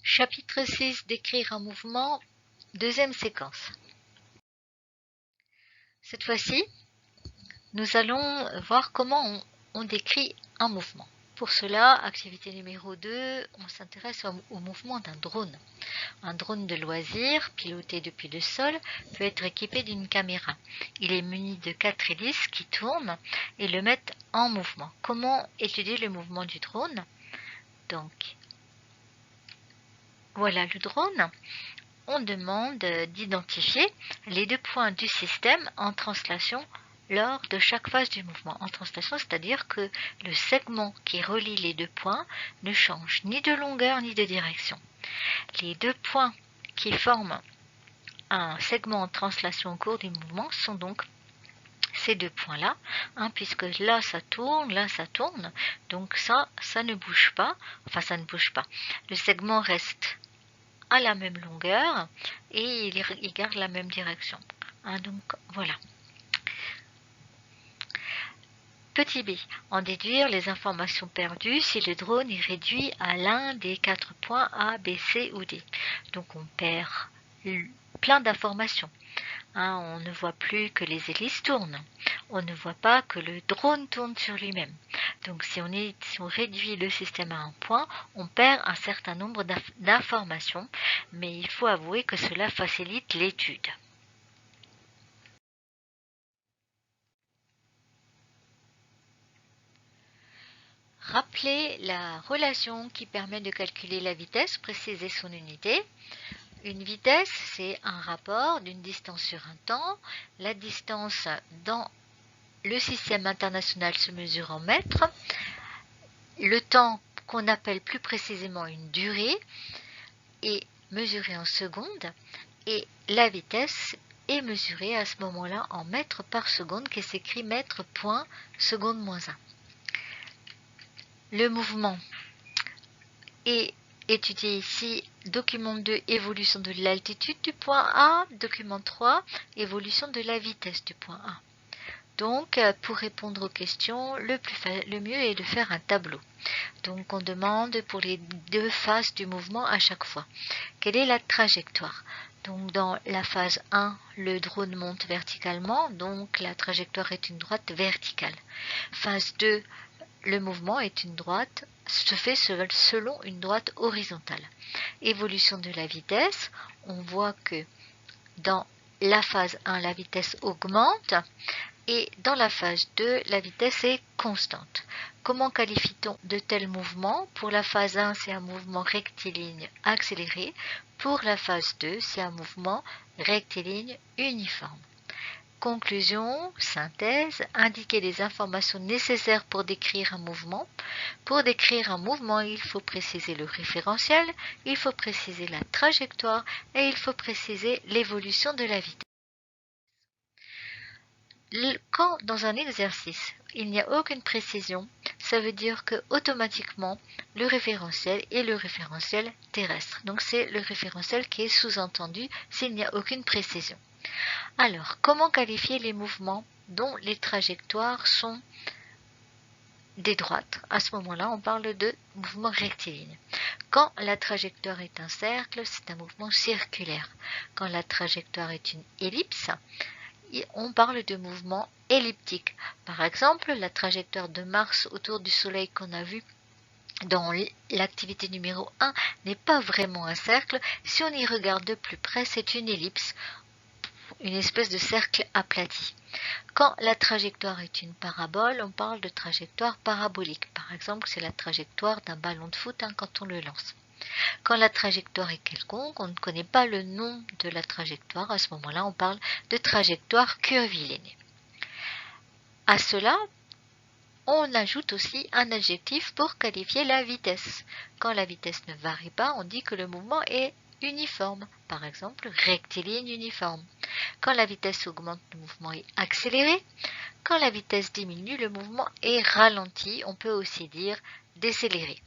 Chapitre 6, décrire un mouvement, deuxième séquence. Cette fois-ci, nous allons voir comment on décrit un mouvement. Pour cela, activité numéro 2, on s'intéresse au mouvement d'un drone. Un drone de loisir, piloté depuis le sol, peut être équipé d'une caméra. Il est muni de 4 hélices qui tournent et le mettent en mouvement. Comment étudier le mouvement du drone? Donc, voilà le drone. On demande d'identifier les 2 points du système en translation lors de chaque phase du mouvement. En translation, c'est-à-dire que le segment qui relie les 2 points ne change ni de longueur ni de direction. Les 2 points qui forment un segment en translation au cours du mouvement sont donc ces 2 points-là, puisque là ça tourne, donc ça ne bouge pas, ça ne bouge pas. Le segment reste à la même longueur et il garde la même direction. Donc voilà. Petit b, en déduire les informations perdues si le drone est réduit à l'un des 4 points A, B, C ou D. Donc on perd plein d'informations. On ne voit plus que les hélices tournent. On ne voit pas que le drone tourne sur lui-même. Donc si on réduit le système à un point, on perd un certain nombre d'informations, mais il faut avouer que cela facilite l'étude. Rappelez la relation qui permet de calculer la vitesse, préciser son unité. Une vitesse, c'est un rapport d'une distance sur un temps. La distance dans le système international se mesure en mètres. Le temps qu'on appelle plus précisément une durée est mesuré en secondes et la vitesse est mesurée à ce moment-là en mètres par seconde qui s'écrit mètres point seconde moins 1. Le mouvement est étudié ici, document 2, évolution de l'altitude du point A, document 3, évolution de la vitesse du point A. Donc, pour répondre aux questions, le mieux est de faire un tableau. Donc, on demande pour les 2 phases du mouvement à chaque fois. Quelle est la trajectoire? Donc, dans la phase 1, le drone monte verticalement, donc la trajectoire est une droite verticale. Phase 2, le mouvement se fait selon une droite horizontale. Évolution de la vitesse, on voit que dans la phase 1, la vitesse augmente et dans la phase 2, la vitesse est constante. Comment qualifie-t-on de tels mouvements? Pour la phase 1, c'est un mouvement rectiligne accéléré. Pour la phase 2, c'est un mouvement rectiligne uniforme. Conclusion, synthèse, indiquer les informations nécessaires pour décrire un mouvement. Pour décrire un mouvement, il faut préciser le référentiel, il faut préciser la trajectoire et il faut préciser l'évolution de la vitesse. Quand dans un exercice, il n'y a aucune précision, ça veut dire que automatiquement le référentiel est le référentiel terrestre. Donc c'est le référentiel qui est sous-entendu s'il n'y a aucune précision. Alors, comment qualifier les mouvements dont les trajectoires sont des droites? À ce moment-là, on parle de mouvement rectiligne. Quand la trajectoire est un cercle, c'est un mouvement circulaire. Quand la trajectoire est une ellipse, on parle de mouvement elliptique. Par exemple, la trajectoire de Mars autour du Soleil qu'on a vue dans l'activité numéro 1 n'est pas vraiment un cercle. Si on y regarde de plus près, c'est une ellipse, une espèce de cercle aplati. Quand la trajectoire est une parabole, on parle de trajectoire parabolique. Par exemple, c'est la trajectoire d'un ballon de foot quand on le lance. Quand la trajectoire est quelconque, on ne connaît pas le nom de la trajectoire. À ce moment-là, on parle de trajectoire curviligne. À cela, on ajoute aussi un adjectif pour qualifier la vitesse. Quand la vitesse ne varie pas, on dit que le mouvement est uniforme. Par exemple, rectiligne uniforme. Quand la vitesse augmente, le mouvement est accéléré. Quand la vitesse diminue, le mouvement est ralenti. On peut aussi dire décéléré.